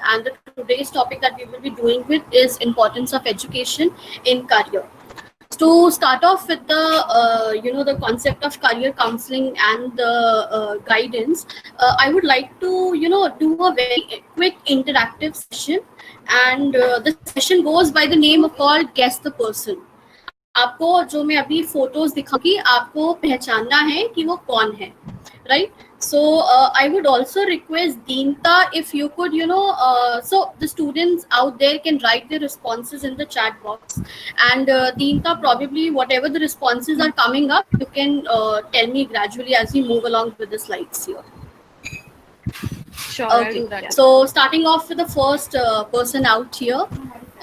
and today's topic that we will be doing with is importance of education in career. To start off with the the concept of career counseling and the guidance, I would like to do a very quick interactive session, and the session goes by the name of called Guess the Person. आपको जो मैं अभी photos दिखाऊंगी आपको पहचानना है कि वो कौन है, right? So I would also request Deenta if you could, so the students out there can write their responses in the chat box, and Deenta, probably whatever the responses are coming up, you can tell me gradually as we move along with the slides here. Sure, I'll do that. Okay, so starting off with the first person out here.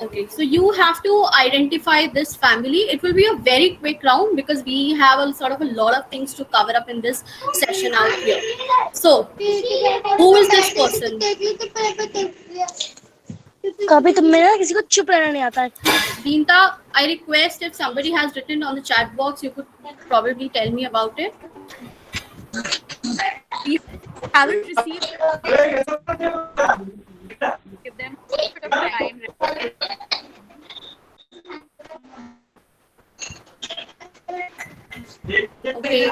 Okay, so you have to identify this family. It will be a very quick round because we have a sort of a lot of things to cover up in this session out here. So, who is this person? कभी तो मेरा किसी को चुप रहना नहीं आता है. Deenta, I request if somebody has written on the chat box, you could probably tell me about it. If you haven't received, give them a bit of time. Okay.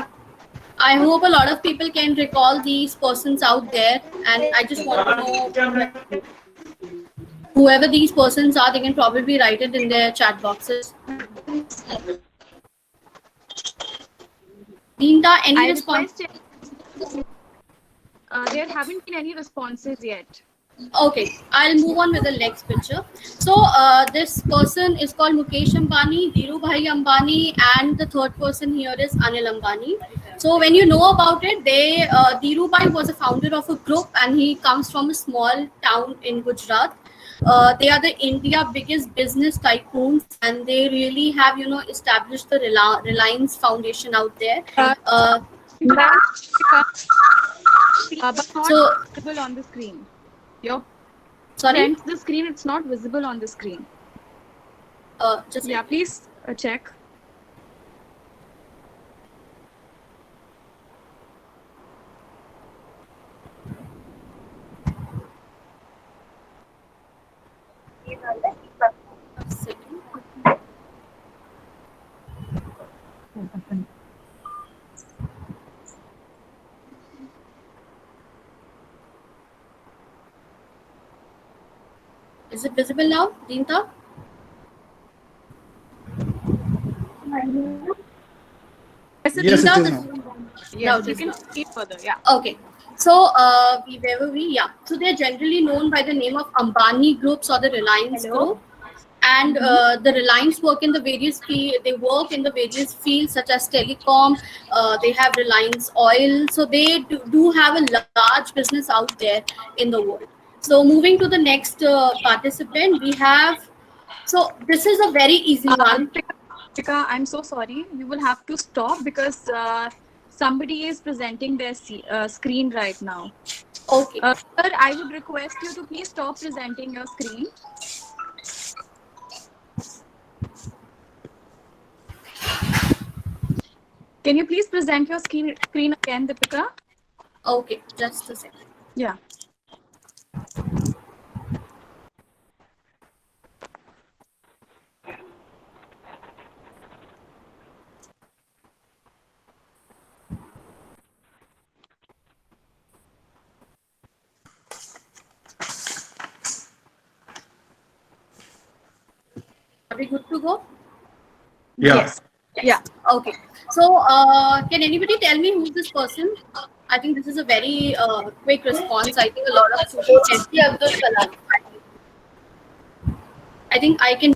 I hope a lot of people can recall these persons out there, and I just want to know whoever these persons are, they can probably write it in their chat boxes. Deenta, any response? There haven't been any responses yet. Okay, I'll move on with the next picture. So this person is called Mukesh Ambani, Dhirubhai Ambani, and the third person here is Anil Ambani. So when you know about it, Dhirubhai was a founder of a group, and he comes from a small town in Gujarat. They are the India biggest business tycoons, and they really have established the Reliance Foundation out there. But not So- visible on the screen. Your Sorry, friends, the screen, it's not visible on the screen. just Yeah, please check. a second. Is it visible now, Deenta? Yes, Yes, Deenta, it is the- now. Yes, Now you it can is see further. Yeah. Okay. So, where were we? Yeah. So, they're generally known by the name of Ambani Groups or the Reliance Group. And the Reliance work in the various they work in the various fields such as telecom. They have Reliance Oil. So, they do have a large business out there in the world. So, moving to the next participant, we have. So, this is a very easy one. Deepika, I'm so sorry. You will have to stop because somebody is presenting their screen right now. Okay. Sir, I would request you to please stop presenting your screen. Can you please present your screen again, Deepika? Okay. Just a second. Yeah. Are we good to go? Yeah. Yes. Yeah. Okay. So, can anybody tell me who's this person? I think this is a very quick response. I think a lot of students can see Abdul Kalam. I think I can.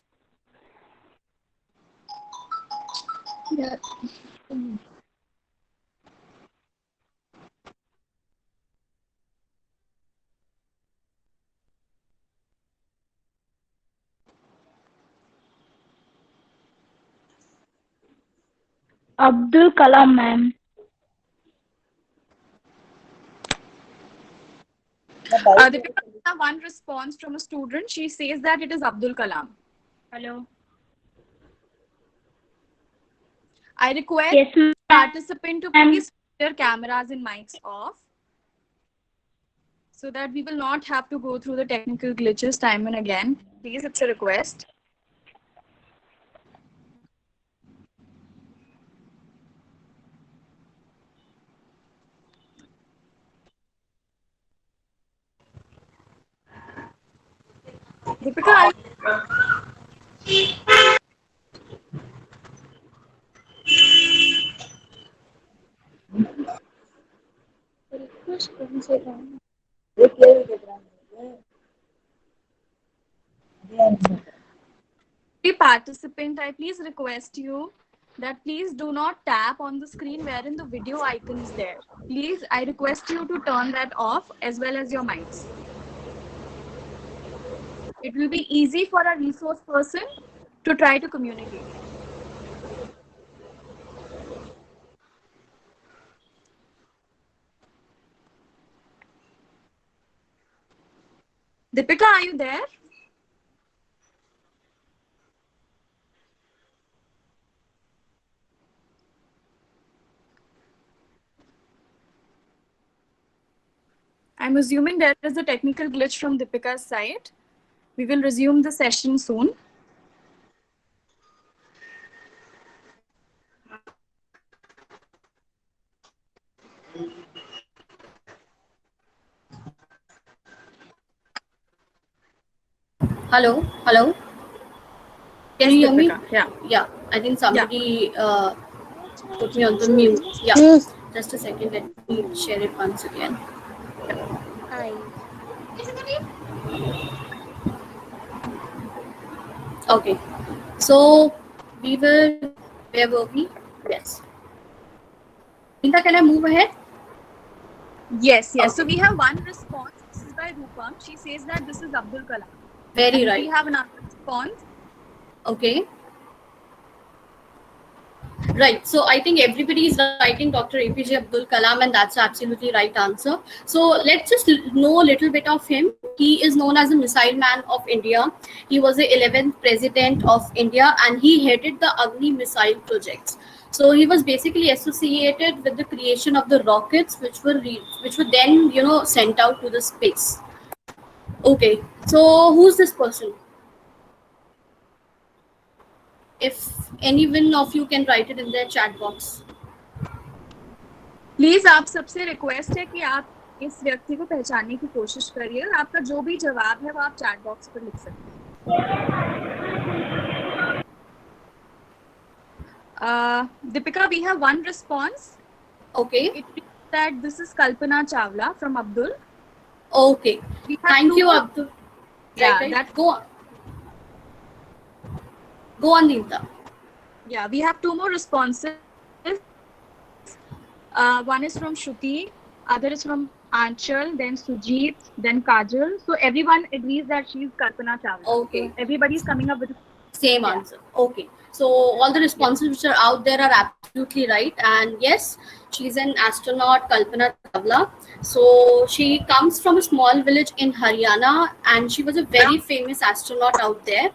Abdul Kalam, ma'am. Deepika, we have one response from a student. She says that it is Abdul Kalam. Hello. I request Yes, ma'am. participant to please put their cameras and mics off. so that we will not have to go through the technical glitches time and again. Please, it's a request. Deepika, every participant, I please request you that please do not tap on the screen wherein the video icon is there. Please, I request you to turn that off as well as your mics. It will be easy for a resource person to try to communicate. Deepika, are you there? I'm assuming there is a technical glitch from Deepika's side. We will resume the session soon. Hello, hello. Can you hear me? Deepika, yeah. Yeah, I think somebody put me on the mute. Yeah, just a second. Let me share it once again. Hi. Okay, so where were we? Yes. Nita, can I move ahead? Yes, yes. Okay. So we have one response. This is by Rupam. She says that this is Abdul Kalam. Very And right. we have another response. Okay. Right. So I think everybody is writing Dr. APJ Abdul Kalam, and that's absolutely right answer. So let's just know a little bit of him. He is known as the Missile Man of India. He was the 11th president of India, and he headed the Agni missile projects. So he was basically associated with the creation of the rockets, which were then sent out to the space. Okay. So who's this person? If any one of you can write it in their chat box. Please आप सबसे request है कि आप इस व्यक्ति को पहचानने की कोशिश करिए और आपका जो भी जवाब है वो आप चैट बॉक्स पर लिख सकते हैं. Deepika, we have one response. Okay. It means that this is Kalpana Chawla from Abdul. Okay. Thank you, Abdul. Yeah, Right. that Go on. Go on, Nita. Yeah, we have two more responses. One is from Shruti, other is from Anchal, then Sujit, then Kajal. So everyone agrees that she's Kalpana Chawla. Okay. So everybody's coming up with Same answer. Okay. So all the responses which are out there are absolutely right. And yes, she's an astronaut, Kalpana Chawla. So she comes from a small village in Haryana, and she was a very famous astronaut out there.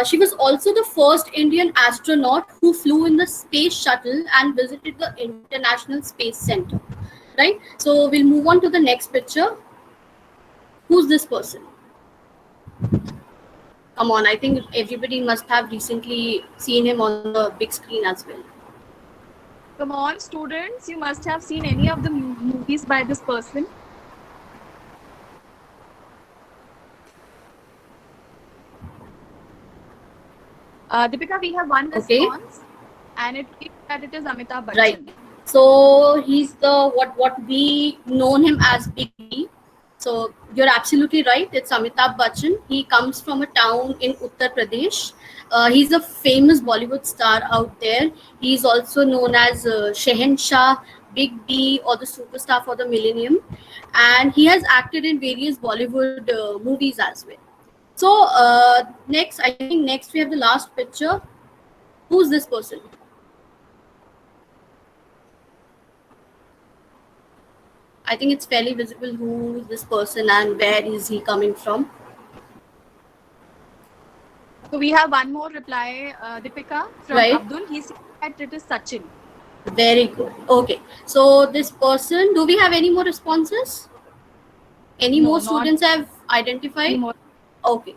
She was also the first Indian astronaut who flew in the space shuttle and visited the International Space Center. Right? So we'll move on to the next picture. Who's this person? Come on, I think everybody must have recently seen him on the big screen as well. Come on, students, you must have seen any of the movies by this person. Deepika, we have one response, and it is that it is Amitabh Bachchan. Right. So he's the what we known him as Big B. So you're absolutely right. It's Amitabh Bachchan. He comes from a town in Uttar Pradesh. He's a famous Bollywood star out there. He's also known as Shehenshah, Big B, or the superstar for the millennium. And he has acted in various Bollywood movies as well. So I think next we have the last picture. Who's this person? I think it's fairly visible who is this person and where is he coming from. So we have one more reply, Deepika, from Abdul. He said that it is Sachin. Very good. Okay. So this person, do we have any more responses? Any No, more not students have identified? anymore. Okay,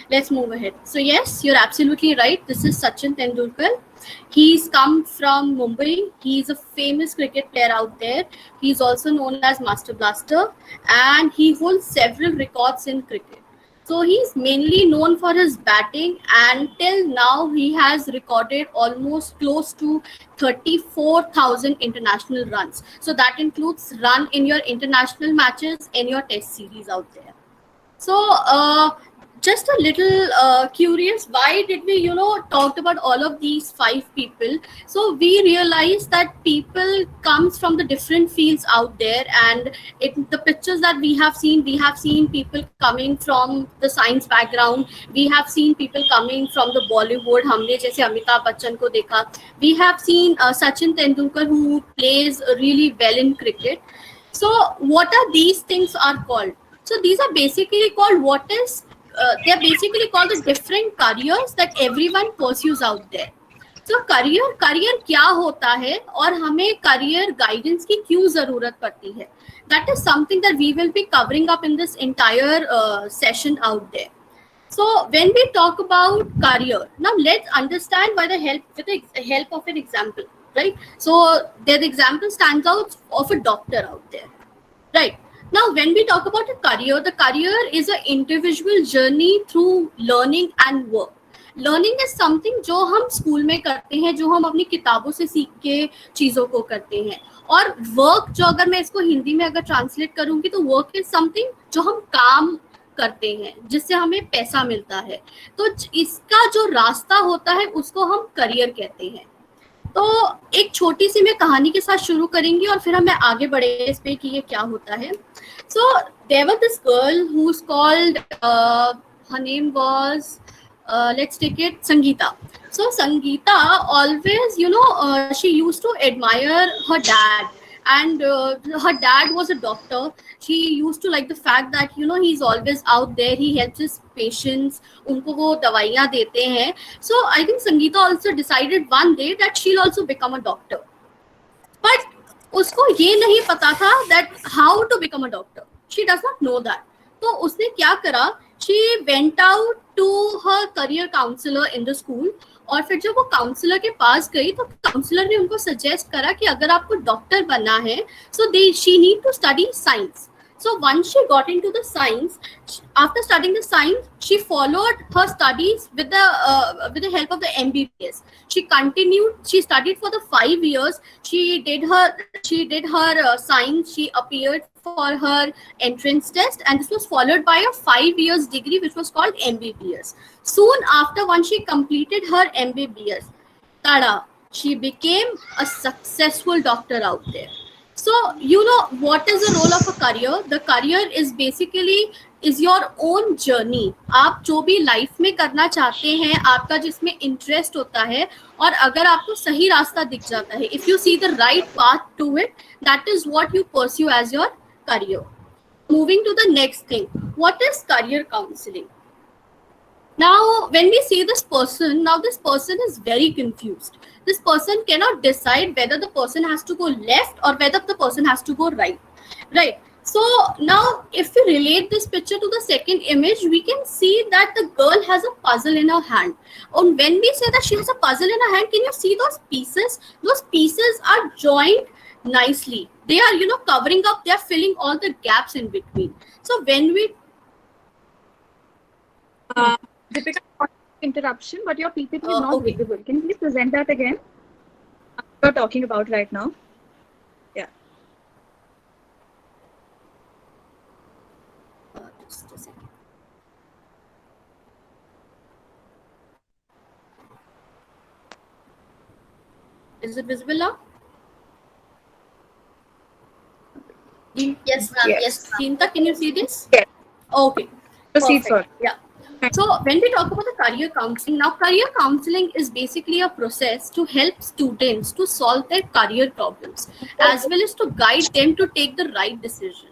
let's move ahead. So yes, you're absolutely right. This is Sachin Tendulkar. He's come from Mumbai. He's a famous cricket player out there. He's also known as Master Blaster, and he holds several records in cricket. So he's mainly known for his batting, and till now he has recorded almost close to 34,000 international runs. So that includes run in your international matches and your test series out there. So, just a little curious, why did we, talked about all of these five people? So we realized that people comes from the different fields out there, and the pictures that we have seen people coming from the science background. We have seen people coming from the Bollywood. हमने जैसे अमिताभ बच्चन को देखा. We have seen Sachin Tendulkar, who plays really well in cricket. So what are these things are called? So these are basically called they are basically called the different careers that everyone pursues out there. So career क्या होता है और हमें career guidance की क्यों जरूरत पड़ती है? That is something that we will be covering up in this entire session out there. So when we talk about career, now let's understand with the help of an example, right? So the example stands out of a doctor out there, right? Now, when we talk about a career, the career is an individual journey through learning and work. Learning is something जो हम school में करते हैं, जो हम अपनी किताबों से सीख के चीज़ों को करते हैं. और वर्क, जो अगर मैं इसको हिंदी में अगर ट्रांसलेट करूँगी, तो वर्क इज समथिंग जो हम काम करते हैं, जिससे हमें पैसा मिलता है. तो इसका जो रास्ता होता है उसको हम करियर कहते हैं. तो एक छोटी सी मैं कहानी के साथ शुरू करेंगी और फिर हमें आगे बढ़े इस पे कि ये क्या होता है. So there was this girl who is called, her name was, let's take it, Sangeeta. So Sangeeta always, she used to admire her dad, and her dad was a doctor. She used to like the fact that he's always out there, he helps his patients, उनको वो दवाइयाँ देते हैं. So I think Sangeeta also decided one day that she'll also become a doctor, but उसको ये नहीं पता था that how to become a doctor. She does not know that. तो उसने क्या करा, she went out to her career counselor in the school, और फिर जब वो काउंसलर के पास गई तो काउंसलर ने उनको सजेस्ट करा कि अगर आपको डॉक्टर बनना है, so she need to study science. So once she got into the science, after studying the science, she followed her studies with the help of the MBBS. She continued. She studied for the 5 years. She did her science. She appeared for her entrance test, and this was followed by a 5 years degree, which was called MBBS. Soon after, once she completed her MBBS, tada, she became a successful doctor out there. So, what is the role of a career? The career is basically your own journey. आप जो भी life में करना चाहते हैं, आपका जिसमें interest होता है, और अगर आपको सही रास्ता दिख जाता है, if you see the right path to it, that is what you pursue as your career. Moving to the next thing, what is career counseling? Now, when we see this person is very confused. This person cannot decide whether the person has to go left or whether the person has to go right. Right. So now, if we relate this picture to the second image, we can see that the girl has a puzzle in her hand. And when we say that she has a puzzle in her hand, can you see those pieces? Those pieces are joined nicely. They are, covering up, they are filling all the gaps in between. So when we... Deepika, interruption, but your PPT is not okay. visible. Can you please present that again? We're talking about right now. Yeah. Just a second. Is it visible now? Yes, ma'am. Yes. Sinta, can you see this? Yes. Okay. Proceed, sir. Yeah. So when we talk about the career counseling, now career counseling is basically a process to help students to solve their career problems, as well as to guide them to take the right decision.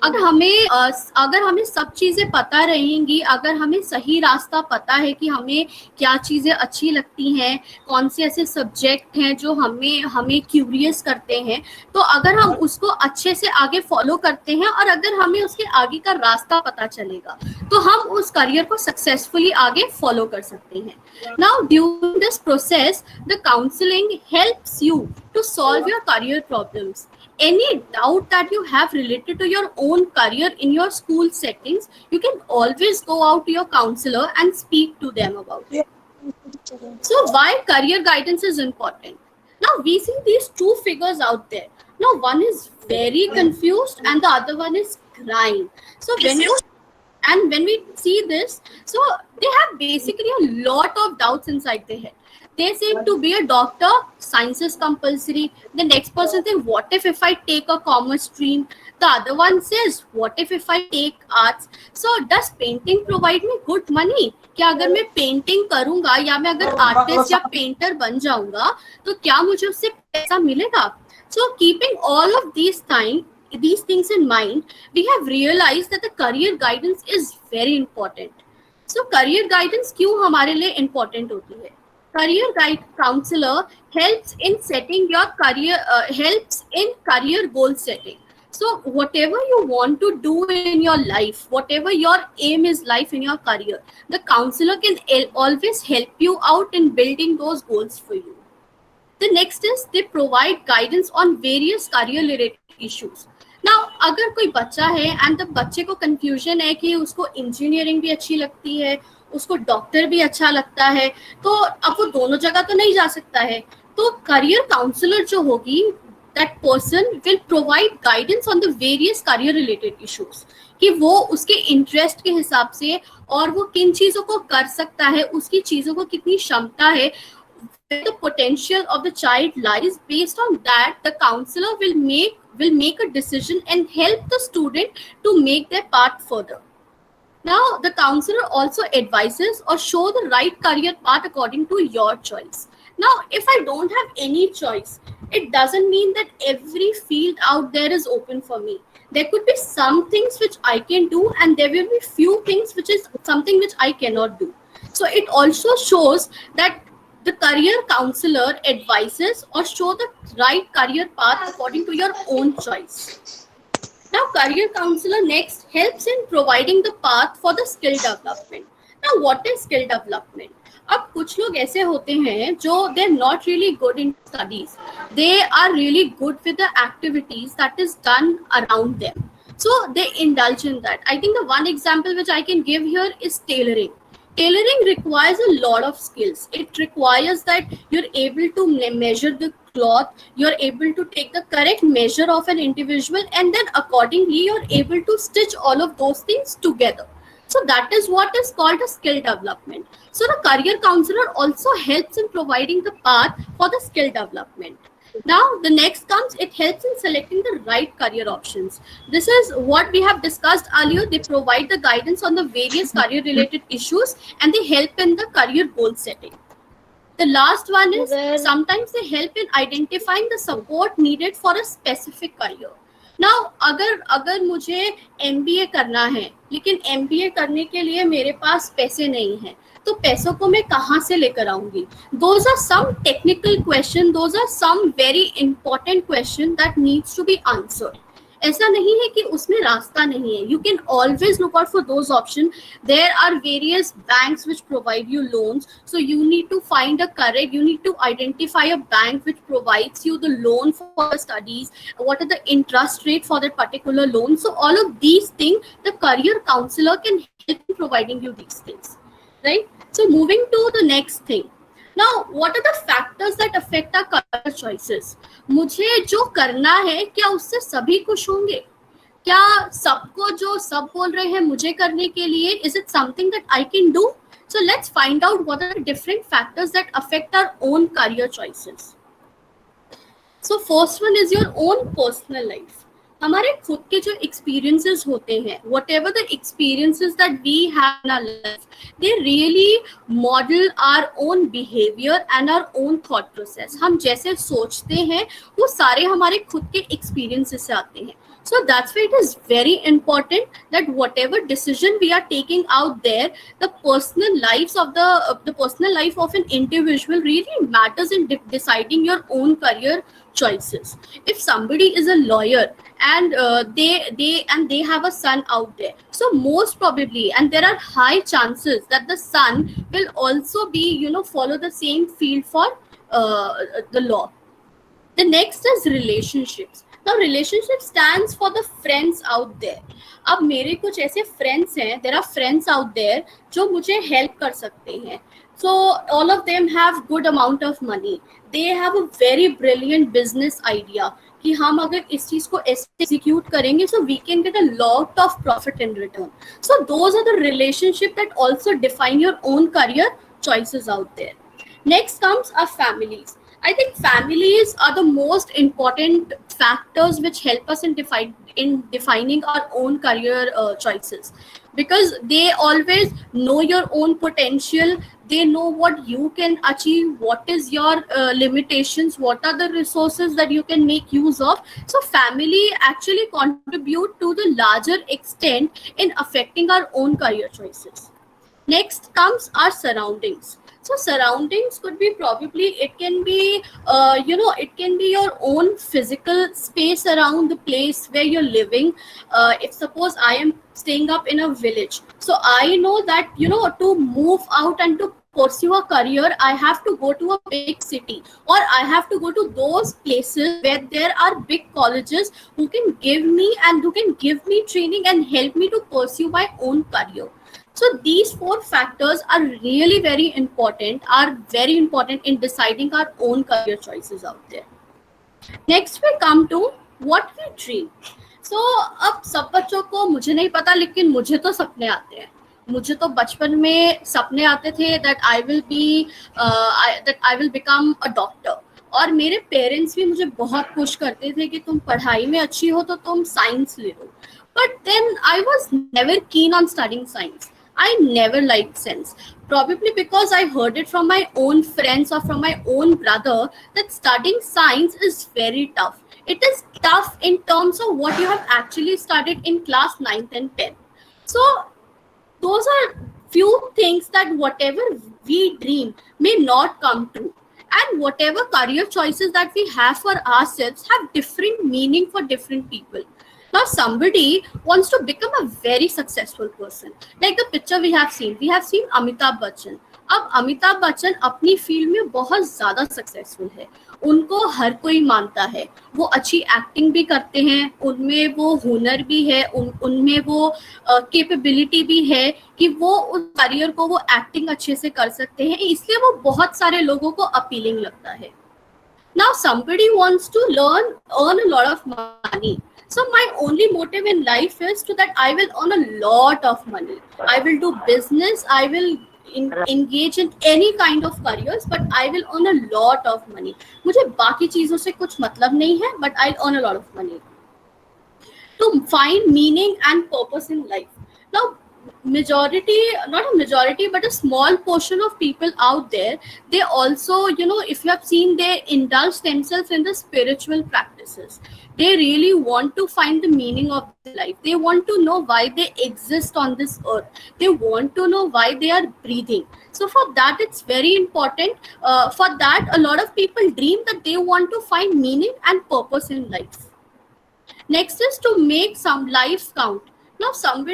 अगर हमें सब चीजें पता रहेंगी, अगर हमें सही रास्ता पता है कि हमें क्या चीजें अच्छी लगती हैं, कौन से ऐसे सब्जेक्ट हैं जो हमें हमें क्यूरियस करते हैं, तो अगर हम उसको अच्छे से आगे फॉलो करते हैं और अगर हमें उसके आगे का रास्ता पता चलेगा तो हम उस करियर को सक्सेसफुली आगे फॉलो कर सकते हैं। Now during this process the counselling helps you to solve your career problems. Any doubt that you have related to your own career in your school settings, you can always go out to your counselor and speak to them about it. So why career guidance is important? Now we see these two figures out there. Now one is very confused and the other one is crying. So when we see this, so they have basically a lot of doubts inside their head. They say to be a doctor, science is compulsory. The next person says, what if I take a commerce stream? The other one says, what if I take arts? So does painting provide me good money? क्या अगर मैं painting करूंगा या मैं अगर artist या painter बन जाऊंगा तो क्या मुझे उससे पैसा मिलेगा? So keeping all of these things in mind, we have realized that the career guidance is very important. So career guidance क्यों हमारे लिए important होती है? Career guide counselor helps in setting your helps in career goal setting. So whatever you want to do in your life, whatever your aim is life in your career, the counselor can always help you out in building those goals for you. The next is they provide guidance on various career related issues. Now अगर कोई बच्चा है and बच्चे को confusion है कि उसको engineering भी अच्छी लगती है, उसको डॉक्टर भी अच्छा लगता है, तो अब वो दोनों जगह तो नहीं जा सकता है, तो करियर काउंसलर जो होगी, that person will provide guidance on the various career related issues कि वो उसके इंटरेस्ट के हिसाब से और वो किन चीजों को कर सकता है, उसकी चीजों को कितनी क्षमता है, where the potential of the child lies. Based on that, the counselor will make a decision and help the student to make their path further. Now, the counselor also advises or show the right career path according to your choice. Now, if I don't have any choice, it doesn't mean that every field out there is open for me. There could be some things which I can do and there will be few things which is something which I cannot do. So it also shows that the career counselor advises or show the right career path according to your own choice. Now, career counselor next helps in providing the path for the skill development. Now, what is skill development? अब कुछ लोग ऐसे होते हैं जो they are not really good in studies. They are really good with the activities that is done around them. So they indulge in that. I think the one example which I can give here is tailoring. Tailoring requires a lot of skills. It requires that you're able to measure the cloth, you're able to take the correct measure of an individual, and then accordingly you're able to stitch all of those things together. So that is what is called a skill development. So the career counselor also helps in providing the path for the skill development. Now the next comes, it helps in selecting the right career options. This is what we have discussed earlier. They provide the guidance on the various career related issues and they help in the career goal setting. The last one is sometimes they help in identifying the support needed for a specific career. Now अगर मुझे MBA करना है लेकिन MBA करने के लिए मेरे पास पैसे नहीं हैं, तो पैसों को मैं कहाँ से लेकर आऊंगी? Those are some technical question, those are some very important question that needs to be answered. ऐसा नहीं है कि उसमें रास्ता नहीं है. You can always look out for those options. There are various banks which provide you loans. So you need to find you need to identify a bank which provides you the loan for studies. What are the interest rate for that particular loan? So all of these things, the career counselor can help in providing you these things, right? So moving to the next thing. Now, what are the factors that affect our career choices? मुझे जो करना है क्या उससे सभी खुश होंगे? क्या सबको जो सब बोल रहे हैं मुझे करने के लिए, is it something that I can do? So let's find out what are the different factors that affect our own career choices. So first one is your own personal life. हमारे खुद के जो experiences होते हैं, whatever the experiences that we have in our life, they really model our own behavior and our own thought process. हम जैसे सोचते हैं वो सारे हमारे खुद के experiences से आते हैं. So that's why it is very important that whatever decision we are taking out there, the personal lives of the personal life of an individual really matters in deciding your own career choices. If somebody is a lawyer and they have a son out there, so most probably, and there are high chances that the son will also be, follow the same field for the law. The next is relationships. Now relationship stands for the friends out there. अब मेरे कुछ ऐसे friends हैं, there are friends out there जो मुझे help कर सकते हैं. So all of them have good amount of money. They have a very brilliant business idea कि हम अगर इस चीज को execute करेंगे, so we can get a lot of profit in return. So those are the relationship that also define your own career choices out there. Next comes our families. I think families are the most important factors which help us in defining our own career choices, because they always know your own potential. They know what you can achieve, what is your limitations, what are the resources that you can make use of. So family actually contribute to the larger extent in affecting our own career choices. Next comes our surroundings. So surroundings could be probably, it can be it can be your own physical space around the place where you're living. If suppose I am staying up in a village, so I know that to move out and to pursue a career, I have to go to a big city, or I have to go to those places where there are big colleges who can give me training and help me to pursue my own career. So these four factors are really very important in deciding our own career choices out there. Next we come to what we dream. So अब सब बच्चों को मुझे नहीं पता, लेकिन मुझे तो सपने आते हैं. मुझे तो बचपन में सपने आते थे that I will become a doctor. और मेरे पेरेंट्स भी मुझे बहुत पुश करते थे कि तुम पढ़ाई में अच्छी हो तो तुम साइंस ले लो. But then I was never keen on studying science. I never liked science, probably because I heard it from my own friends or from my own brother that studying science is very tough. It is tough in terms of what you have actually studied in class 9th and 10th. So those are few things that whatever we dream may not come true. And whatever career choices that we have for ourselves have different meaning for different people. Now somebody wants to become a very successful person, like the picture we have seen Amitabh Bachchan. अब अमिताभ बच्चन अपनी field में बहुत ज्यादा successful है, उनको हर कोई मानता है, वो अच्छी एक्टिंग भी करते हैं, उनमें वो हुनर भी है, उनमें वो कैपेबिलिटी भी है कि वो उस करियर को वो एक्टिंग अच्छे से कर सकते हैं, इसलिए वो बहुत सारे लोगों को अपीलिंग लगता है. Now somebody wants to earn a lot of money. So my only motive in life is that I will earn a lot of money. I will do business. I will engage in any kind of careers, but I will earn a lot of money. मुझे बाकी चीजों से कुछ मतलब नहीं है, but I'll earn a lot of money. To find meaning and purpose in life. Now, not a majority, but a small portion of people out there, they also, if you have seen, they indulge themselves in the spiritual practices. They really want to find the meaning of their life. They want to know why they exist on this earth. They want to know why they are breathing. So for that, it's very important. For that, a lot of people dream that they want to find meaning and purpose in life. Next is to make some life count. Now some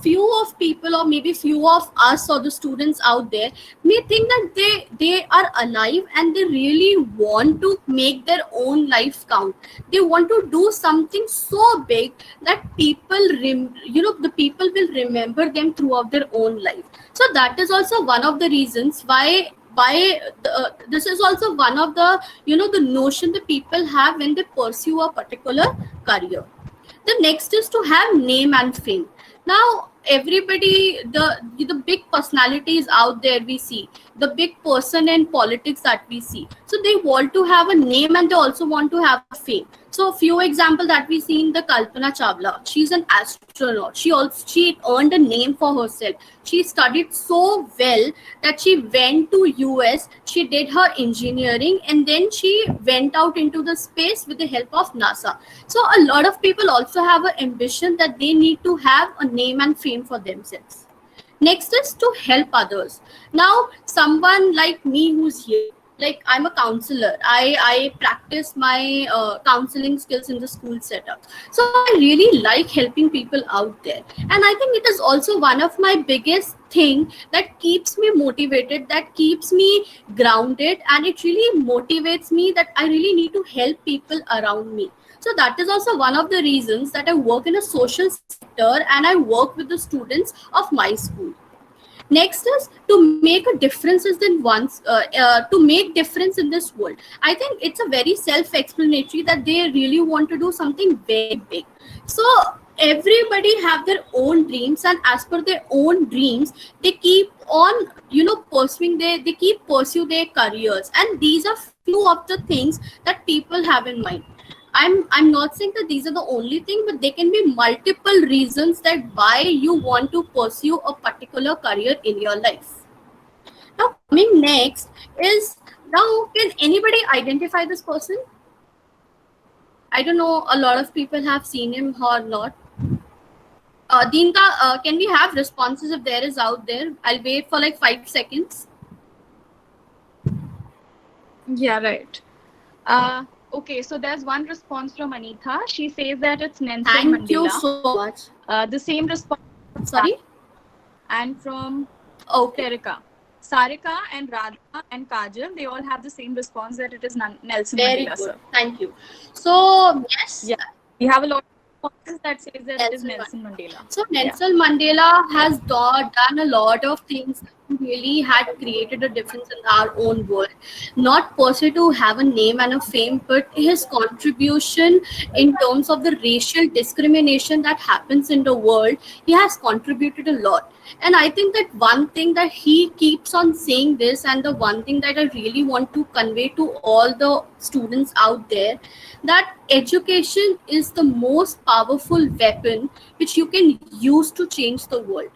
few of people, or maybe few of us or the students out there, may think that they are alive and they really want to make their own life count. They want to do something so big that the people will remember them throughout their own life. So that is also one of the reasons why this is also one of the the notion that people have when they pursue a particular career. The next is to have name and fame. Now everybody, the big personalities out there we see, the big person in politics that we see, so they want to have a name and they also want to have a fame. So few example that we see in the Kalpana Chawla, she's an astronaut. She earned a name for herself. She studied so well that she went to US, she did her engineering, and then she went out into the space with the help of NASA. So a lot of people also have an ambition that they need to have a name and fame for themselves. Next is to help others. Now someone like me who's here, like I'm a counselor, I practice my counseling skills in the school setup, so I really like helping people out there. And I think it is also one of my biggest thing that keeps me motivated, that keeps me grounded, and it really motivates me that I really need to help people around me. So that is also one of the reasons that I work in a social sector and I work with the students of my school. Next is to make a difference to make difference in this world. I think it's a very self-explanatory that they really want to do something very big. So everybody have their own dreams, and as per their own dreams they keep on pursuing they keep pursue their careers. And these are few of the things that people have in mind. I'm not saying that these are the only thing, but there can be multiple reasons that why you want to pursue a particular career in your life. Now coming next is, now can anybody identify this person? I don't know, a lot of people have seen him or not. Deemta, can we have responses if there is out there? I'll wait for like 5 seconds. Yeah, right. Okay, so there's one response from Anita. She says that it's Nelson Thank Mandela. you so much. The same response. Sorry? And from Okay. Sarika and Radha and Kajal, they all have the same response that it is Nelson Very Mandela, good. sir. Thank you. So yes. Yeah. We have a lot of responses that says that it is Nelson Nelson Mandela. So Nelson Mandela has done a lot of things that really had created a difference in our own world. Not per se to have a name and a fame, but his contribution in terms of the racial discrimination that happens in the world, he has contributed a lot. And I think that one thing that he keeps on saying this, and the one thing that I really want to convey to all the students out there, that education is the most powerful weapon which you can use to change the world.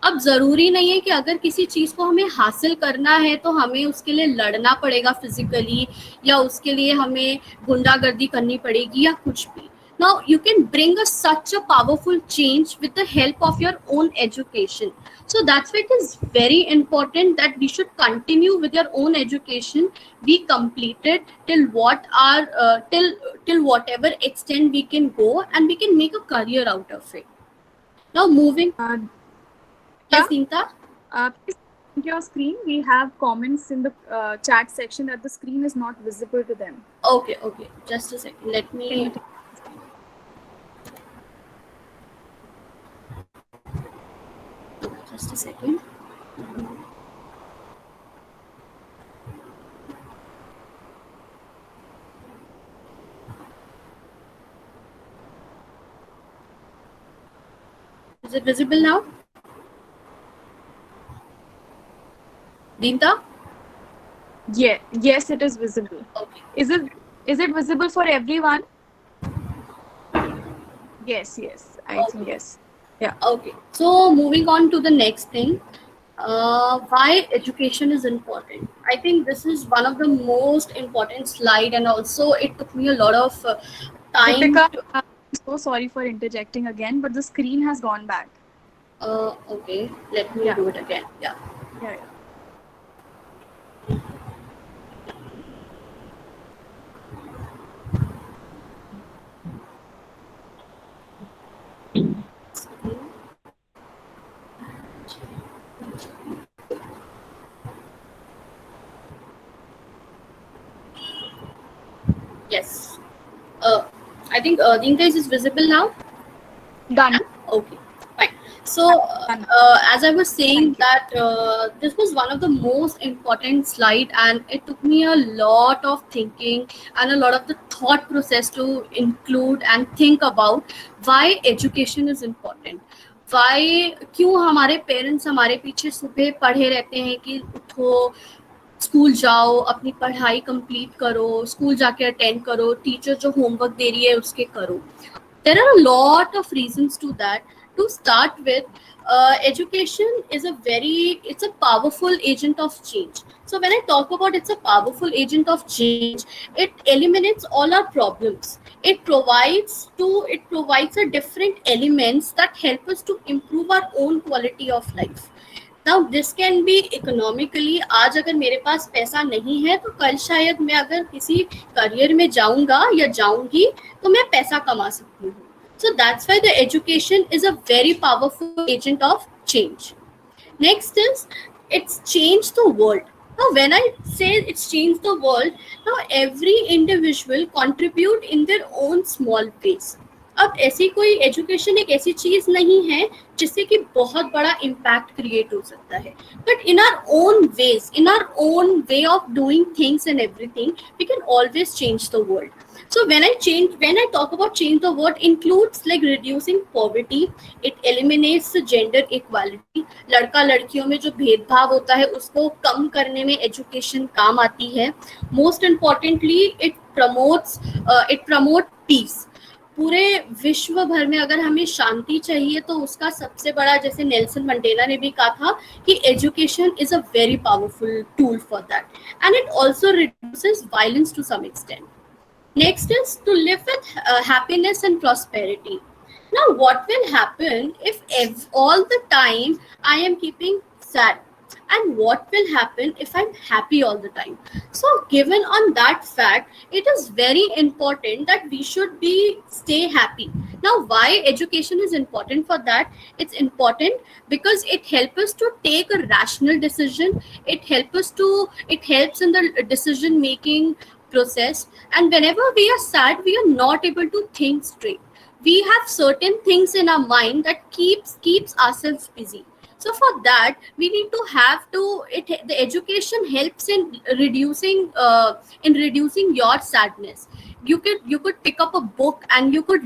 अब ज़रूरी नहीं है कि अगर किसी चीज़ को हमें हासिल करना है तो हमें उसके लिए लड़ना पड़ेगा फिजिकली, या उसके लिए हमें गुंडागर्दी करनी पड़ेगी या कुछ भी. Now you can bring such a powerful change with the help of your own education. So that's why it is very important that we should continue with your own education. Be completed till till whatever extent we can go, and we can make a career out of it. Now moving. Yes, Deemta? Please look at your screen. We have comments in the chat section that the screen is not visible to them. Okay. Just a second. Let me. Just a second. Is it visible now? Deemta? Yeah, yes, it is visible. Okay. Is it visible for everyone? Yes, I think yes. Yeah. Okay. So moving on to the next thing, why education is important. I think this is one of the most important slide, and also it took me a lot of time. Deepika, I'm so sorry for interjecting again, but the screen has gone back. Okay. Let me do it again. Yeah. Yes. I think Deemta is visible now. Done. Okay, fine. So as I was saying that this was one of the most important slide, and it took me a lot of thinking and a lot of the thought process to include and think about why education is important. Why क्यों हमारे parents हमारे पीछे सुबह पढ़े रहते हैं कि उठो, स्कूल जाओ, अपनी पढ़ाई कंप्लीट करो, स्कूल जाके अटेंड करो, टीचर जो होमवर्क दे रही है उसके करो. There are a lot of reasons to that. To start with, education is it's a powerful agent of change. So when I talk about it's a powerful agent of change, it eliminates all our problems. It provides a different elements that help us to improve our own quality of life. Now this can be economically. आज अगर मेरे पास पैसा नहीं है तो कल शायद मैं अगर किसी करियर में जाऊंगा या जाऊंगी तो मैं पैसा कमा सकती हूँ. So that's why the education is a very powerful agent of change. Next is it's changed the world. Now when I say it's changed the world, now every individual contribute in their own small ways. अब ऐसी कोई education एक ऐसी चीज नहीं है जिससे कि बहुत बड़ा इम्पैक्ट क्रिएट हो सकता है, but in our own ways, in our own way of doing things and everything, we can always change the world. So when I talk about change the world, includes like reducing poverty, it eliminates the gender equality. लड़का लड़कियों में जो भेदभाव होता है उसको कम करने में एजुकेशन काम आती है. Most importantly, it promote peace. पूरे विश्व भर में अगर हमें शांति चाहिए तो उसका सबसे बड़ा, जैसे नेल्सन मंडेला ने भी कहा था कि education is a very powerful tool for that, and it also reduces violence to some extent. Next is to live with happiness and prosperity. Now, what will happen if all the time I am keeping sad? And what will happen if I'm happy all the time? So, given on that fact, it is very important that we should stay happy. Now, why education is important for that? It's important because it helps us to take a rational decision. It helps in the decision making process, and whenever we are sad we are not able to think straight. We have certain things in our mind that keeps ourselves busy. So for that we need to the education helps in reducing your sadness. You could pick up a book and you could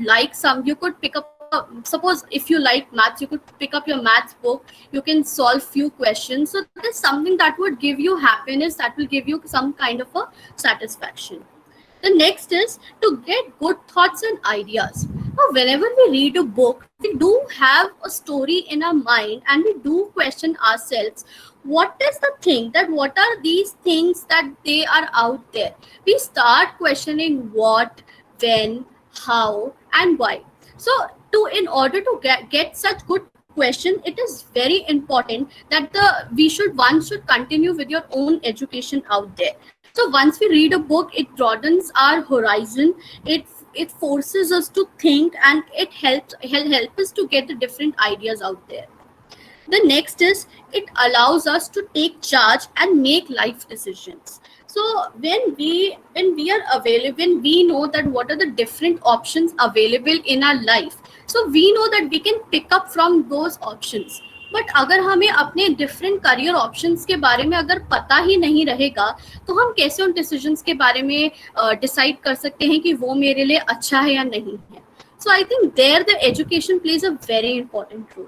pick up, suppose if you like maths, you could pick up your maths book, you can solve few questions. So that is something that would give you happiness, that will give you some kind of a satisfaction. The next is to get good thoughts and ideas. Now, whenever we read a book, we do have a story in our mind and we do question ourselves, what is the thing, that what are these things that they are out there? We start questioning what, when, how and why. So in order to get such good question, it is very important that one should continue with your own education out there. So once we read a book, it broadens our horizon, it forces us to think, and it helps us to get the different ideas out there. The next is it allows us to take charge and make life decisions. So when we are available, when we know that what are the different options available in our life, so we know that we can pick up from those options. But अगर हमें अपने different career options के बारे में अगर पता ही नहीं रहेगा तो हम कैसे उन डिसीजंस के बारे में डिसाइड कर सकते हैं कि वो मेरे लिए अच्छा है या नहीं है. So I think there the education plays a very important role.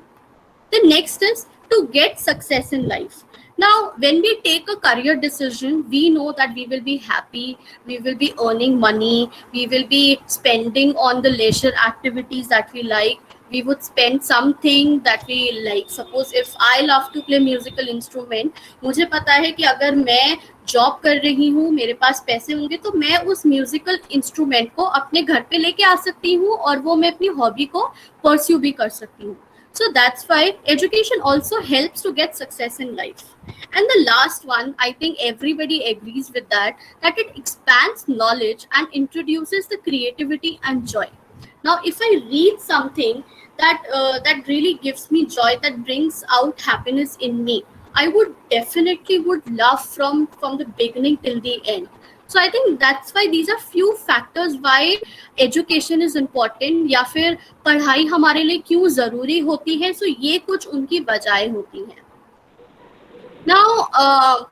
The next is to get success in life. Now, when we take a career decision, we know that we will be happy, we will be earning money, we will be spending on the leisure activities that we like, we would spend something that we like. Suppose if I love to play musical instrument, मुझे पता है कि अगर मैं job कर रही हूँ, मेरे पास पैसे होंगे तो मैं उस म्यूजिकल इंस्ट्रूमेंट को अपने घर पे लेके आ सकती हूँ और वो मैं अपनी हॉबी को परस्यू भी कर सकती हूँ. So that's why education also helps to get success in life. And the last one, I think everybody agrees with that it expands knowledge and introduces the creativity and joy. Now, if I read something that really gives me joy, that brings out happiness in me, I would definitely love from the beginning till the end. So I think that's why these are few factors why education is important, या फिर पढ़ाई हमारे लिए क्यों जरूरी होती है. So ये कुछ उनकी वजहें होती हैं. Now,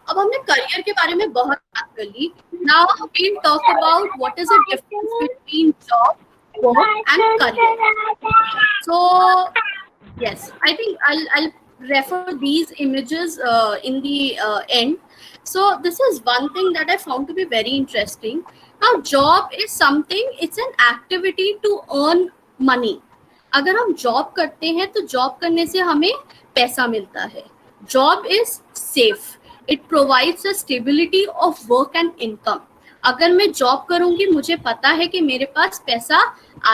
अब हमने करियर के बारे में बहुत बात कर ली. Now we'll talk about what is the difference between job, work and career. So Yes, I think I'll refer these images in the end. So this is one thing that I found to be very interesting. Now, job is something. It's an activity to earn money. अगर हम job करते हैं तो job करने से हमें पैसा मिलता है. Job is safe. It provides a stability of work and income. अगर मैं जॉब करूंगी मुझे पता है कि मेरे पास पैसा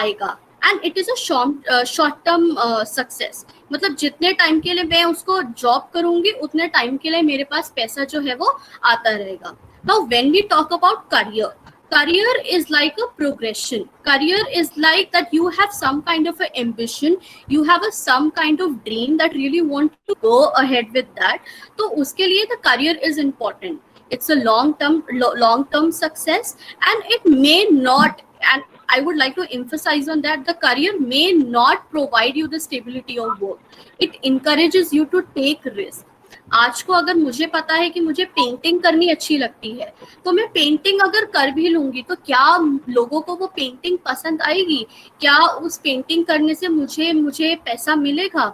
आएगा. And it is a short term success. मतलब जितने टाइम के लिए मैं उसको जॉब करूंगी उतने टाइम के लिए मेरे पास पैसा जो है वो आता रहेगा. Now when we talk about career, career is like a progression. Career is like that you have some kind of a ambition, you have a some kind of dream that really want to go ahead with that. तो उसके लिए the career is important. It's a long term success, and it may not, and I would like to emphasize on that, the career may not provide you the stability of work. It encourages you to take risk. आज को अगर मुझे पता है कि मुझे painting करनी अच्छी लगती है तो मैं पेंटिंग अगर कर भी लूंगी तो क्या लोगों को वो पेंटिंग पसंद आएगी, क्या उस पेंटिंग करने से मुझे पैसा मिलेगा.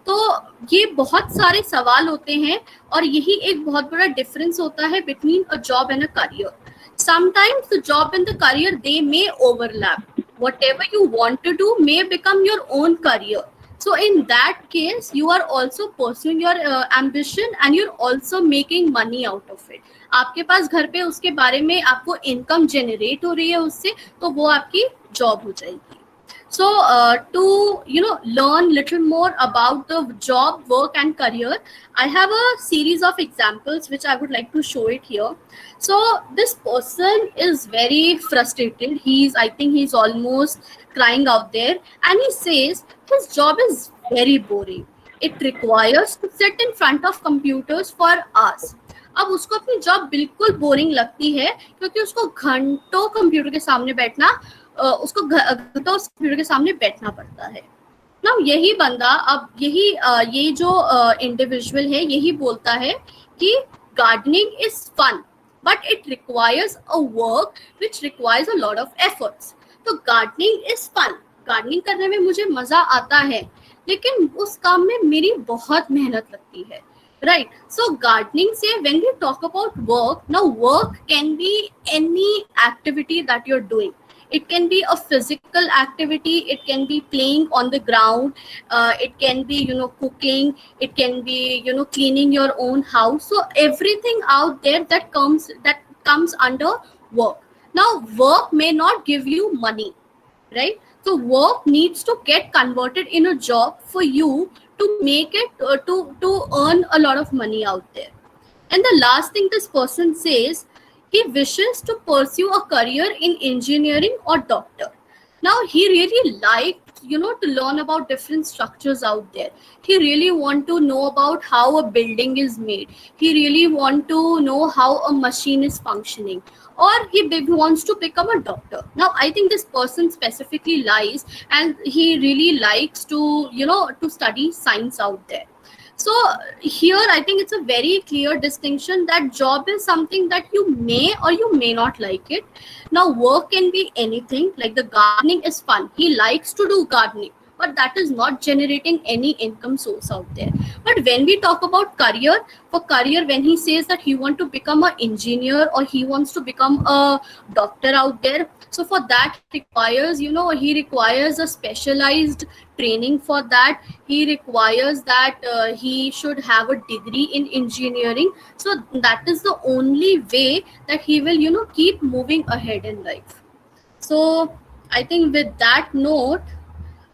तो ये बहुत सारे सवाल होते हैं और यही एक बहुत बड़ा डिफरेंस होता है between a job and a career. Sometimes the job and the career, they may overlap. Whatever you want to do may become your own career. So in that case, you are also pursuing your ambition and you're also making money out of it. आपके पास घर पे उसके बारे में आपको income generate हो रही है उससे, तो वो आपकी जॉब हो जाएगी. So to learn little more about the job, work and career, I have a series of examples which I would like to show it here. So this person is very frustrated. I think he's almost crying out there, and he says his job is very boring. It requires to sit in front of computers for hours. अब उसको अपनी job बिल्कुल boring लगती है क्योंकि उसको घंटों computer के सामने बैठना कंप्यूटर के सामने बैठना पड़ता है ना. यही बंदा अब ये जो इंडिविजुअल है यही बोलता है कि gardening is fun but it requires a work which requires a lot of efforts. तो गार्डनिंग इज फन, गार्डनिंग करने में मुझे मजा आता है लेकिन उस काम में मेरी बहुत मेहनत लगती है. Right. So gardening say when we talk about work, now work can be any activity that you're doing. It can be a physical activity. It can be playing on the ground. It can be cooking. It can be cleaning your own house. So everything out there that comes under work. Now work may not give you money, right? So work needs to get converted in a job for you to make it to earn a lot of money out there. And the last thing this person says, he wishes to pursue a career in engineering or doctor. Now he really liked to learn about different structures out there. He really want to know about how a building is made. He really want to know how a machine is functioning, or he wants to become a doctor. Now I think this person specifically lies and he really likes to to study science out there. So here I think it's a very clear distinction that job is something that you may or you may not like it. Now work can be anything, like the gardening is fun, he likes to do gardening, but that is not generating any income source out there. But when we talk about career, for career, when he says that he wants to become an engineer or he wants to become a doctor out there, so for that requires he requires a specialized training. For that he requires that he should have a degree in engineering. So that is the only way that he will keep moving ahead in life. So I think with that note,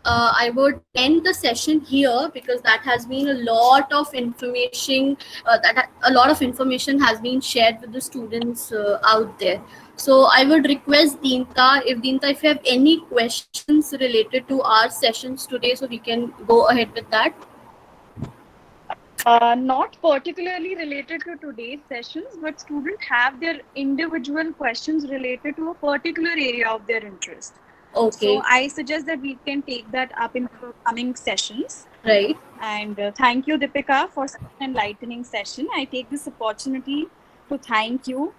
I would end the session here because that has been a lot of information. A lot of information has been shared with the students out there. So I would request Deenta, if you have any questions related to our sessions today, so we can go ahead with that. Not particularly related to today's sessions, but students have their individual questions related to a particular area of their interest. Okay. So I suggest that we can take that up in the coming sessions. Right. And thank you, Deepika, for such an enlightening session. I take this opportunity to thank you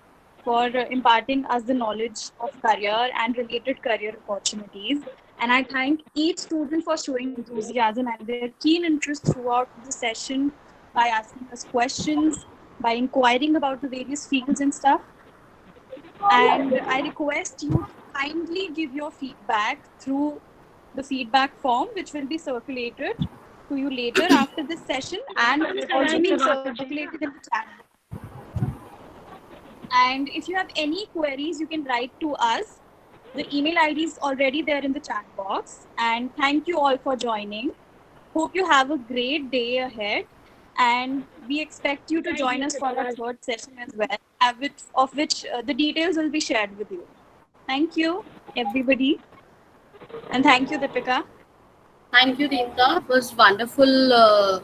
for imparting us the knowledge of career and related career opportunities. And I thank each student for showing enthusiasm and their keen interest throughout the session by asking us questions, by inquiring about the various fields and stuff. And I request you to kindly give your feedback through the feedback form, which will be circulated to you later after this session, and it's also being circulated in the chat. And if you have any queries, you can write to us. The email ID is already there in the chat box. And thank you all for joining. Hope you have a great day ahead. And we expect you to join us for our third session as well, of which the details will be shared with you. Thank you, everybody. And thank you, Deepika. Thank you, Deepika. It was wonderful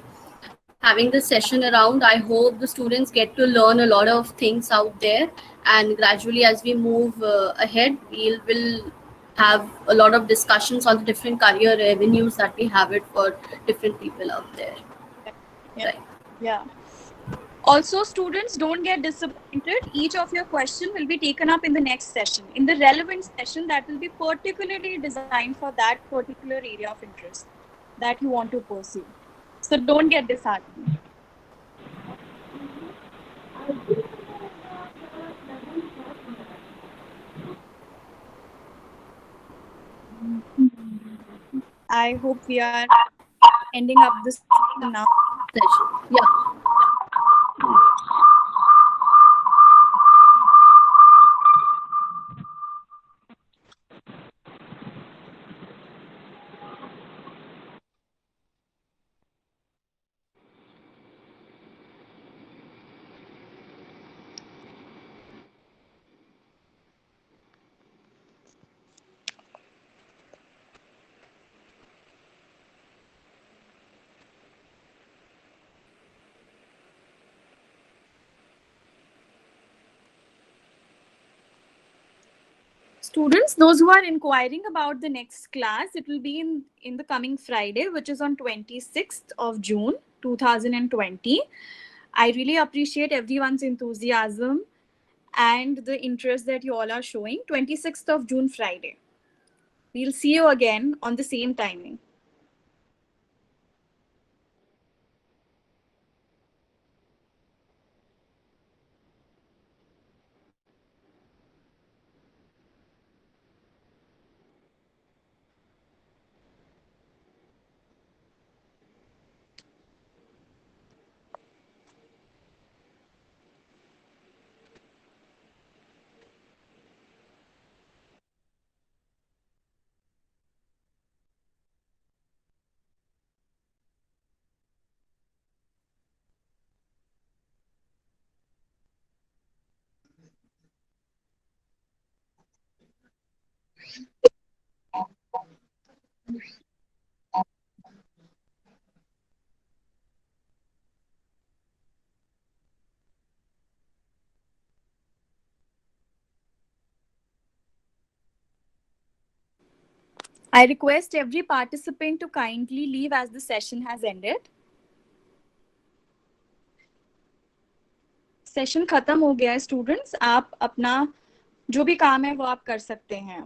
having this session around. I hope the students get to learn a lot of things out there, and gradually, as we move ahead, will have a lot of discussions on the different career avenues that we have it for different people out there. Yeah. Right. Yeah. Also, students, don't get disappointed. Each of your question will be taken up in the next session, in the relevant session that will be particularly designed for that particular area of interest that you want to pursue. So don't get disheartened. I hope we are ending up this now. Session. Yeah. Students, those who are inquiring about the next class, it will be in the coming Friday, which is on 26th of June, 2020. I really appreciate everyone's enthusiasm and the interest that you all are showing. 26th of June, Friday. We'll see you again on the same timing. I request every participant to kindly leave as the session has ended. Session खत्म हो गया है students, आप अपना जो भी काम है वो आप कर सकते हैं.